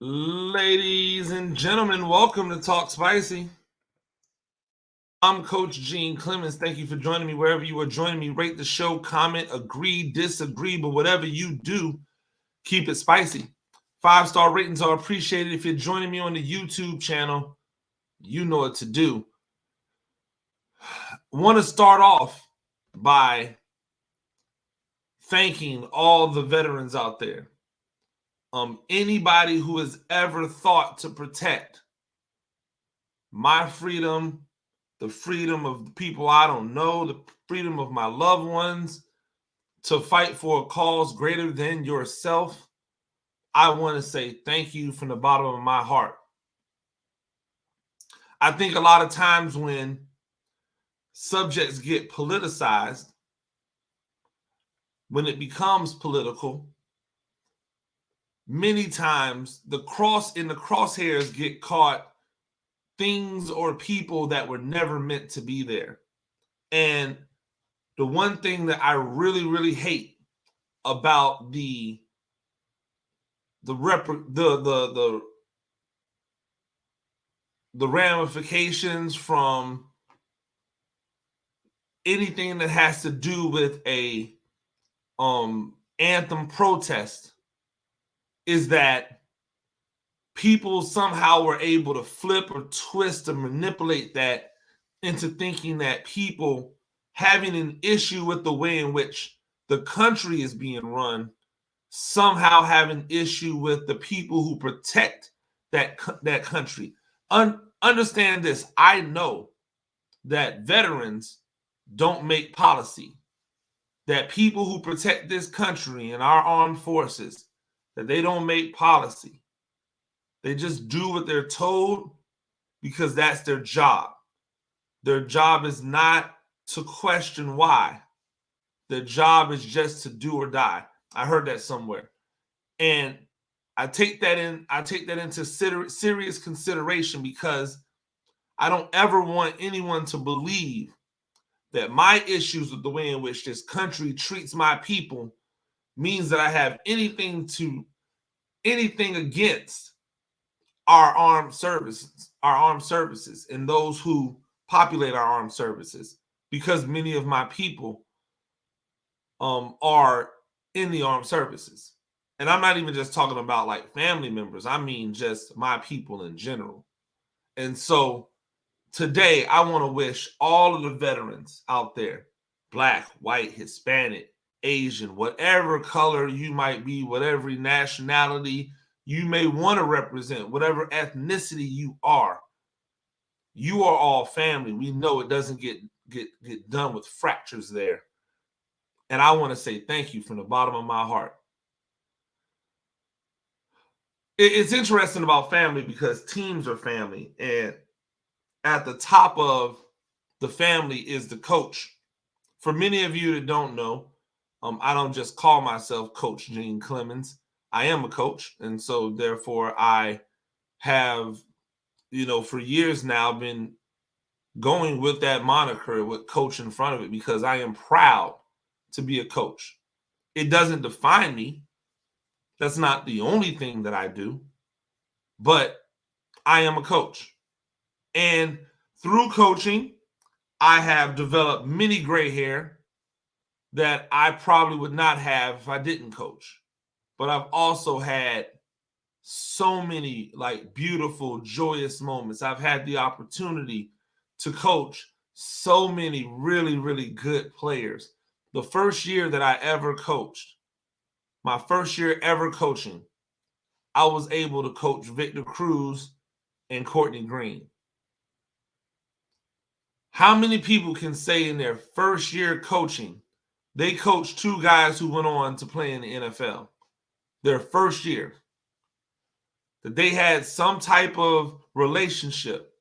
Ladies and gentlemen, welcome to Talk Spicy. I'm Coach Gene Clemens. Thank you for joining me wherever you are joining me. Rate the show, comment, agree, disagree, but whatever you do, keep it spicy. 5-star ratings are appreciated. If you're joining me on the YouTube channel, you know what to do. Want to start off by thanking all the veterans out there. Anybody who has ever thought to protect my freedom, the freedom of the people I don't know, the freedom of my loved ones, to fight for a cause greater than yourself, I want to say thank you from the bottom of my heart. I think a lot of times when subjects get politicized, when it becomes political, many times the crosshairs get caught things or people that were never meant to be there. And the one thing that I really, really hate about the ramifications from anything that has to do with a anthem protest is that people somehow were able to flip or twist or manipulate that into thinking that people having an issue with the way in which the country is being run somehow have an issue with the people who protect that country. Understand this. I know that veterans don't make policy, that people who protect this country and our armed forces, that they don't make policy. They just do what they're told because that's their job. Their job is not to question why. Their job is just to do or die. I heard that somewhere. And I take that into serious consideration because I don't ever want anyone to believe that my issues with the way in which this country treats my people means that I have anything against our armed services, and those who populate our armed services, because many of my people are in the armed services. And I'm not even just talking about like family members. I mean just my people in general. And so today I want to wish all of the veterans out there, Black, white, Hispanic, Asian, whatever color you might be, whatever nationality you may want to represent, whatever ethnicity you are all family. We know it doesn't get done with fractures there. And I want to say thank you from the bottom of my heart. It's interesting about family because teams are family, and at the top of the family is the coach. For many of you that don't know, I don't just call myself Coach Gene Clemens. I am a coach, and so therefore I have, for years now been going with that moniker with coach in front of it because I am proud to be a coach. It doesn't define me. That's not the only thing that I do, but I am a coach. And through coaching, I have developed many gray hair that I probably would not have if I didn't coach. But I've also had so many like beautiful, joyous moments. I've had the opportunity to coach so many really, really good players. The first year that I ever coached, my first year ever coaching, I was able to coach Victor Cruz and Courtney Green. How many people can say in their first year coaching, they coached two guys who went on to play in the NFL? Their first year. That they had some type of relationship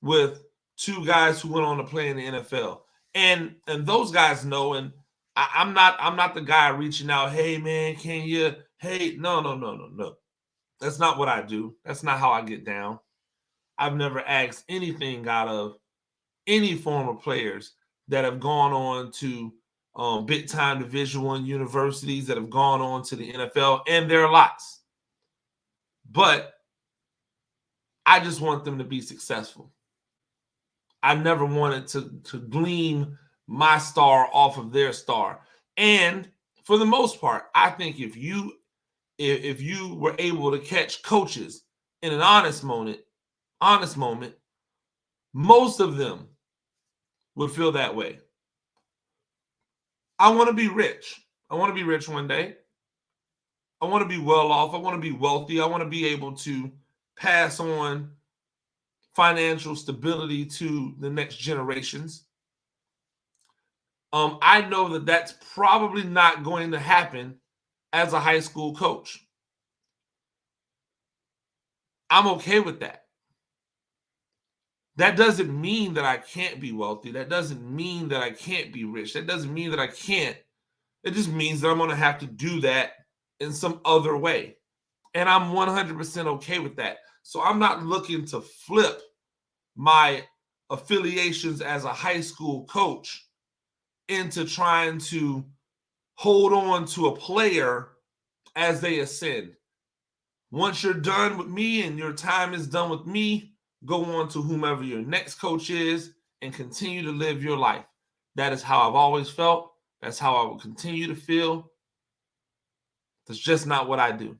with two guys who went on to play in the NFL. And those guys know, and I'm not the guy reaching out, hey man, can you, hey, no. That's not what I do. That's not how I get down. I've never asked anything out of any former players that have gone on to big time Division I universities, that have gone on to the NFL, and there are lots. But I just want them to be successful. I never wanted to glean my star off of their star. And for the most part, I think if you were able to catch coaches in an honest moment, most of them would feel that way. I want to be rich. I want to be rich one day. I want to be well off. I want to be wealthy. I want to be able to pass on financial stability to the next generations. I know that that's probably not going to happen as a high school coach. I'm okay with that. That doesn't mean that I can't be wealthy. That doesn't mean that I can't be rich. That doesn't mean that I can't. It just means that I'm going to have to do that in some other way. And I'm 100% okay with that. So I'm not looking to flip my affiliations as a high school coach into trying to hold on to a player as they ascend. Once you're done with me and your time is done with me, go on to whomever your next coach is and continue to live your life. That is how I've always felt. That's how I will continue to feel. That's just not what I do.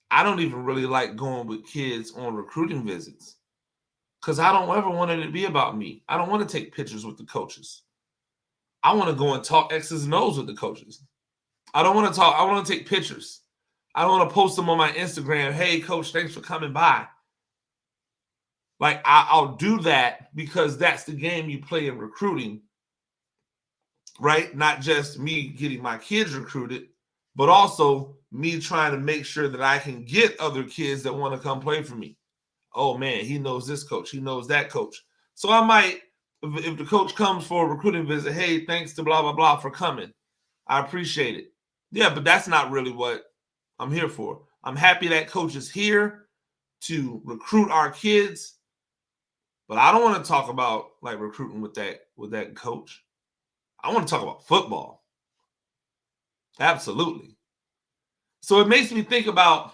I don't even really like going with kids on recruiting visits because I don't ever want it to be about me. I don't want to take pictures with the coaches. I want to go and talk X's and O's with the coaches. I don't want to talk. I want to take pictures. I don't want to post them on my Instagram. Hey, coach, thanks for coming by. Like, I'll do that because that's the game you play in recruiting, right? Not just me getting my kids recruited, but also me trying to make sure that I can get other kids that want to come play for me. Oh, man, he knows this coach. He knows that coach. So I might, if the coach comes for a recruiting visit, hey, thanks to blah, blah, blah for coming. I appreciate it. Yeah, but that's not really what I'm here for. I'm happy that coach is here to recruit our kids, but I don't want to talk about like recruiting with that coach. I want to talk about football. Absolutely. So it makes me think about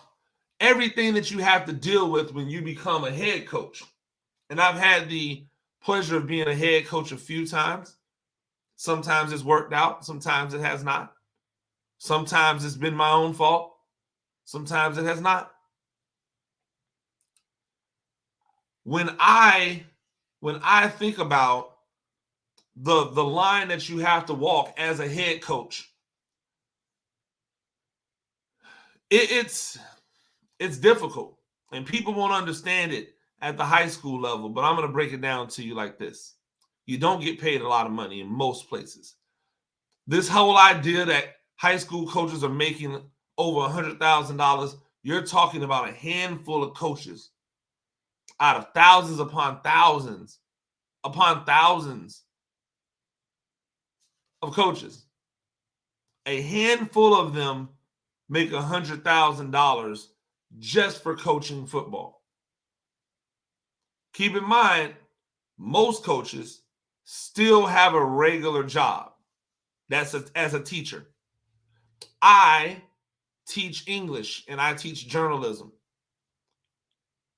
everything that you have to deal with when you become a head coach. And I've had the pleasure of being a head coach a few times. Sometimes it's worked out. Sometimes it has not. Sometimes it's been my own fault. Sometimes it has not. When I think about the line that you have to walk as a head coach, it's difficult, and people won't understand it at the high school level, but I'm going to break it down to you like this. You don't get paid a lot of money in most places. This whole idea that high school coaches are making over $100,000, you're talking about a handful of coaches out of thousands upon thousands of coaches. A handful of them make $100,000 just for coaching football. Keep in mind, most coaches still have a regular job. That's as a teacher. I teach English and I teach journalism.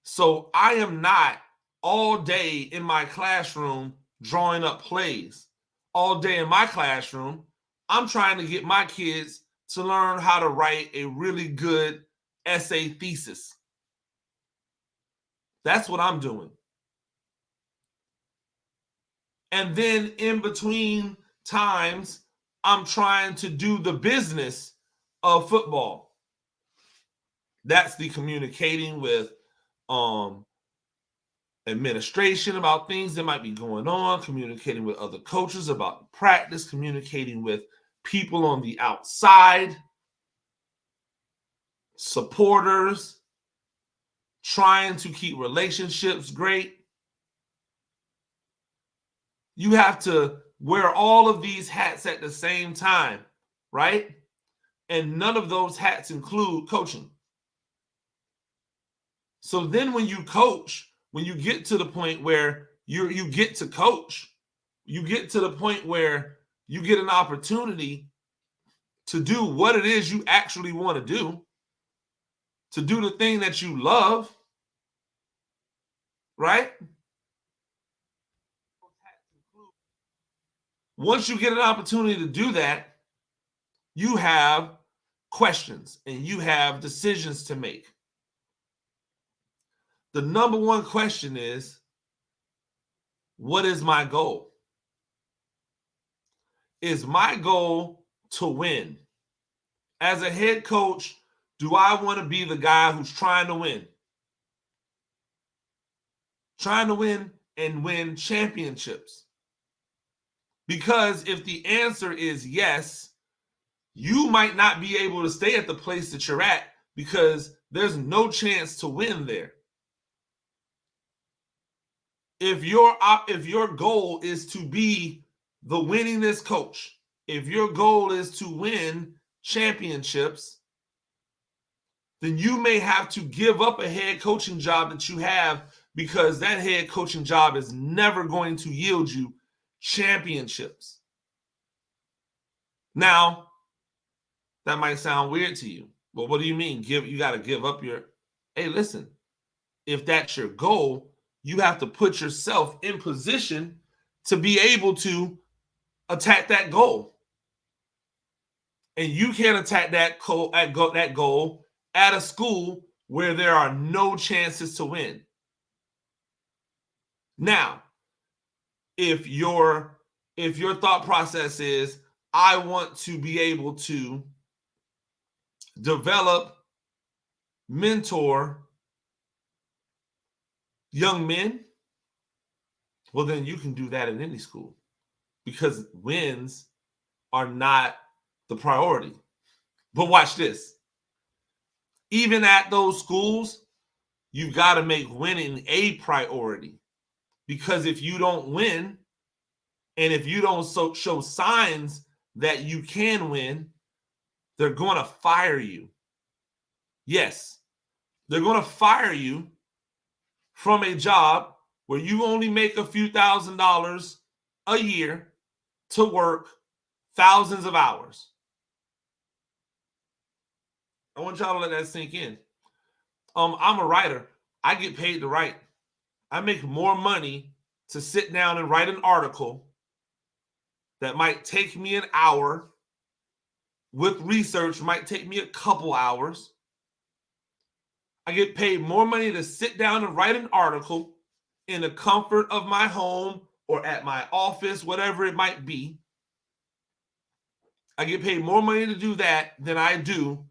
So I am not all day in my classroom drawing up plays. All day in my classroom, I'm trying to get my kids to learn how to write a really good essay thesis. That's what I'm doing. And then in between times, I'm trying to do the business of football. That's the communicating with administration about things that might be going on, communicating with other coaches about practice, communicating with people on the outside, supporters, trying to keep relationships great. You have to wear all of these hats at the same time, right? And none of those hats include coaching. So then when you coach, when you get to the point where you get to coach, you get to the point where you get an opportunity to do what it is you actually want to do, to do the thing that you love, right? Once you get an opportunity to do that, you have questions and you have decisions to make. The number one question is, what is my goal? Is my goal to win? As a head coach, do I want to be the guy who's trying to win? Trying to win and win championships? Because if the answer is yes, you might not be able to stay at the place that you're at because there's no chance to win there. If your goal is to be the winningest coach, if your goal is to win championships, then you may have to give up a head coaching job that you have because that head coaching job is never going to yield you championships. Now, that might sound weird to you. Well, what do you mean? You got to give up your... Hey, listen, if that's your goal, you have to put yourself in position to be able to attack that goal. And you can't attack that goal at a school where there are no chances to win. Now, if your thought process is, I want to be able to develop, mentor young men, well, then you can do that in any school because wins are not the priority. But watch this. Even at those schools, you've got to make winning a priority, because if you don't win and if you don't show signs that you can win, they're going to fire you. Yes, they're going to fire you from a job where you only make a few $1,000s a year to work thousands of hours. I want y'all to let that sink in. I'm a writer. I get paid to write. I make more money to sit down and write an article that might take me an hour. With research, might take me a couple hours. I get paid more money to sit down and write an article in the comfort of my home or at my office, whatever it might be. I get paid more money to do that than I do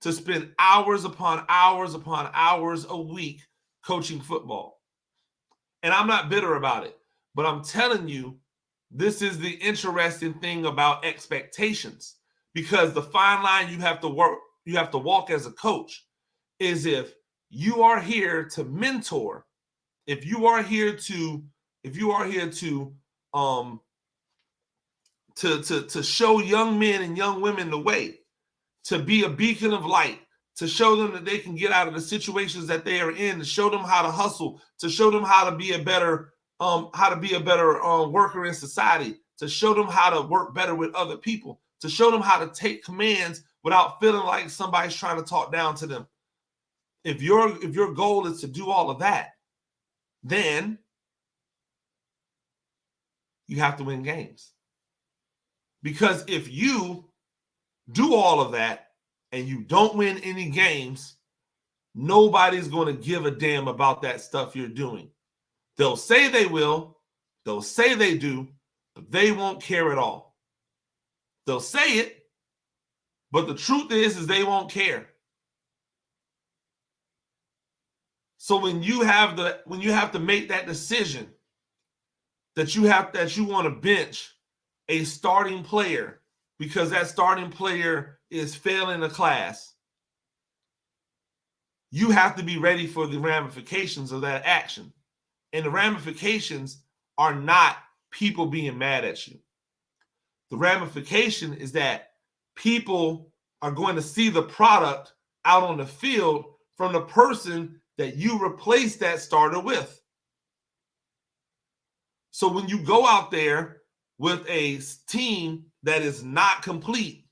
to spend hours upon hours upon hours a week coaching football. And I'm not bitter about it, but I'm telling you, this is the interesting thing about expectations, because the fine line you have to walk as a coach is if you are here to mentor, if you are here to show young men and young women the way, to be a beacon of light, to show them that they can get out of the situations that they are in, to show them how to hustle, to show them how to be a better worker in society, to show them how to work better with other people, to show them how to take commands without feeling like somebody's trying to talk down to them. If your goal is to do all of that, then you have to win games. Because if you do all of that and you don't win any games, nobody's going to give a damn about that stuff you're doing. They'll say they will, they'll say they do, but they won't care at all. They'll say it, but the truth is they won't care. So when you have to make that decision that you want to bench a starting player because that starting player is failing the class, you have to be ready for the ramifications of that action. And the ramifications are not people being mad at you. The ramification is that people are going to see the product out on the field from the person that you replaced that starter with. So when you go out there with a team that is not complete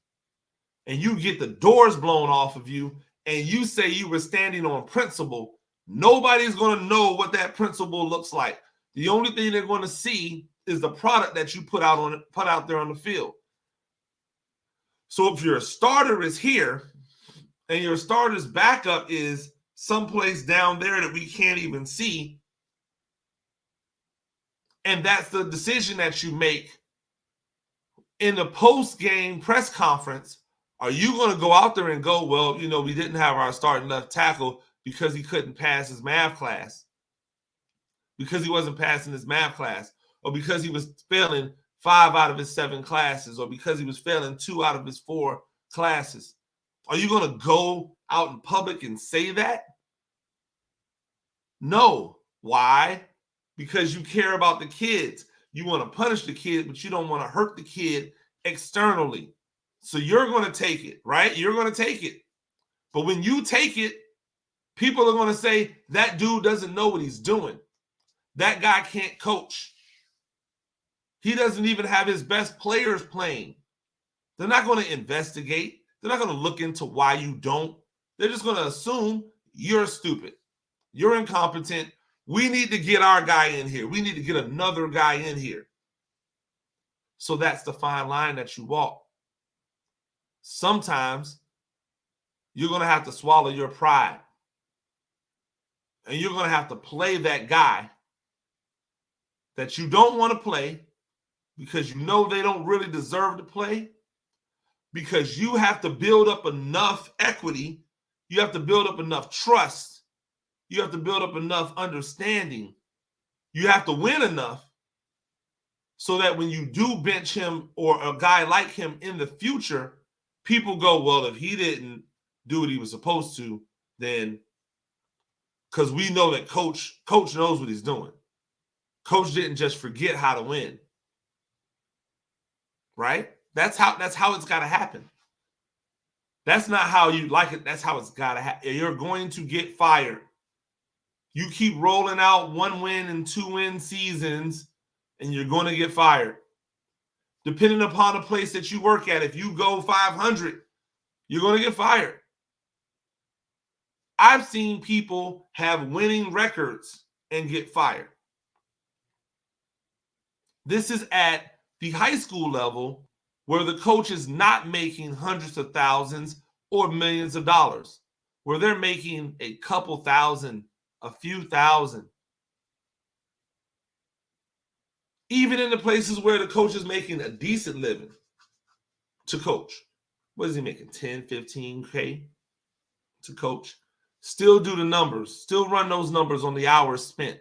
and you get the doors blown off of you and you say you were standing on principle, nobody's going to know what that principle looks like. The only thing they're going to see is the product that you put out there on the field. So if your starter is here and your starter's backup is someplace down there that we can't even see, and that's the decision that you make in the post-game press conference, are you going to go out there and go, well, we didn't have our starting left tackle because he couldn't pass his math class, because he wasn't passing his math class, or because he was failing 5 out of his 7 classes, or because he was failing 2 out of his 4 classes? Are you going to go out in public and say that? No. Why? Because you care about the kids. You want to punish the kid, but you don't want to hurt the kid externally. So you're going to take it, right? You're going to take it. But when you take it, people are going to say, that dude doesn't know what he's doing. That guy can't coach. He doesn't even have his best players playing. They're not going to investigate. They're not going to look into why you don't. They're just going to assume you're stupid. You're incompetent. We need to get our guy in here. We need to get another guy in here. So that's the fine line that you walk. Sometimes you're going to have to swallow your pride. And you're going to have to play that guy that you don't want to play because you know they don't really deserve to play, because you have to build up enough equity. You have to build up enough trust. You have to build up enough understanding. You have to win enough so that when you do bench him or a guy like him in the future, people go, well, if he didn't do what he was supposed to, then, because we know that coach knows what he's doing. Coach didn't just forget how to win. Right? That's how it's got to happen. That's not how you like it. That's how it's got to happen. You're going to get fired. You keep rolling out 1-win and 2-win seasons, and you're going to get fired. Depending upon the place that you work at, if you go 500, you're going to get fired. I've seen people have winning records and get fired. This is at the high school level, where the coach is not making hundreds of thousands or millions of dollars, where they're making a couple thousand, a few thousand. Even in the places where the coach is making a decent living to coach. What is he making? 10, 15K to coach? Still do the numbers. Still run those numbers on the hours spent.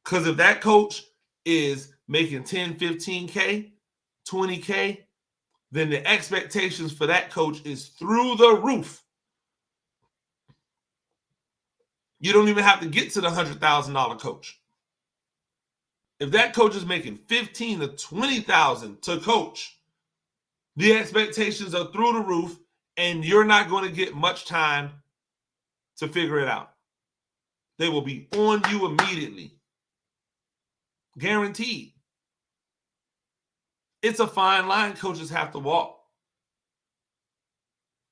Because if that coach is making 10, 15K, 20K, then the expectations for that coach is through the roof. You don't even have to get to the $100,000 coach. If that coach is making $15,000 to $20,000 to coach, the expectations are through the roof, and you're not going to get much time to figure it out. They will be on you immediately. Guaranteed. It's a fine line coaches have to walk.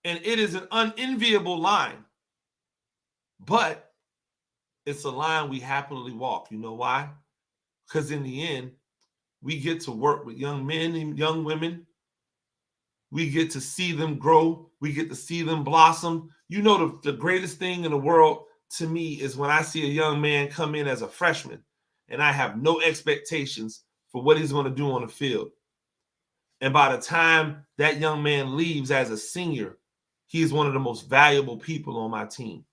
And it is an unenviable line. But it's a line we happily walk. You know why? Because in the end, we get to work with young men and young women. We get to see them grow. We get to see them blossom. You know, the greatest thing in the world to me is when I see a young man come in as a freshman and I have no expectations for what he's going to do on the field. And by the time that young man leaves as a senior, he's one of the most valuable people on my team.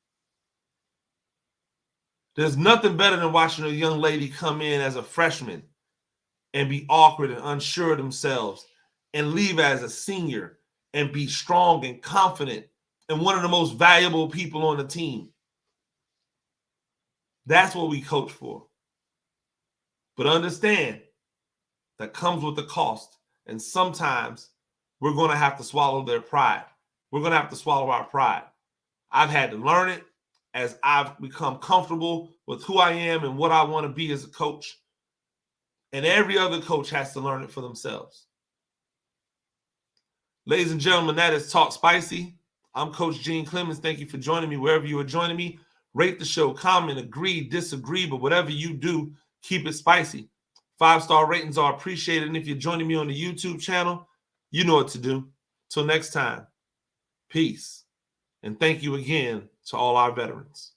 There's nothing better than watching a young lady come in as a freshman and be awkward and unsure of themselves and leave as a senior and be strong and confident and one of the most valuable people on the team. That's what we coach for. But understand that comes with the cost. And sometimes we're going to have to swallow their pride. We're going to have to swallow our pride. I've had to learn it as I've become comfortable with who I am and what I want to be as a coach. And every other coach has to learn it for themselves. Ladies and gentlemen, that is Talk Spicy. I'm Coach Gene Clemens. Thank you for joining me wherever you are joining me. Rate the show, comment, agree, disagree, but whatever you do, keep it spicy. 5-star ratings are appreciated. And if you're joining me on the YouTube channel, you know what to do. Till next time, peace. And thank you again to all our veterans.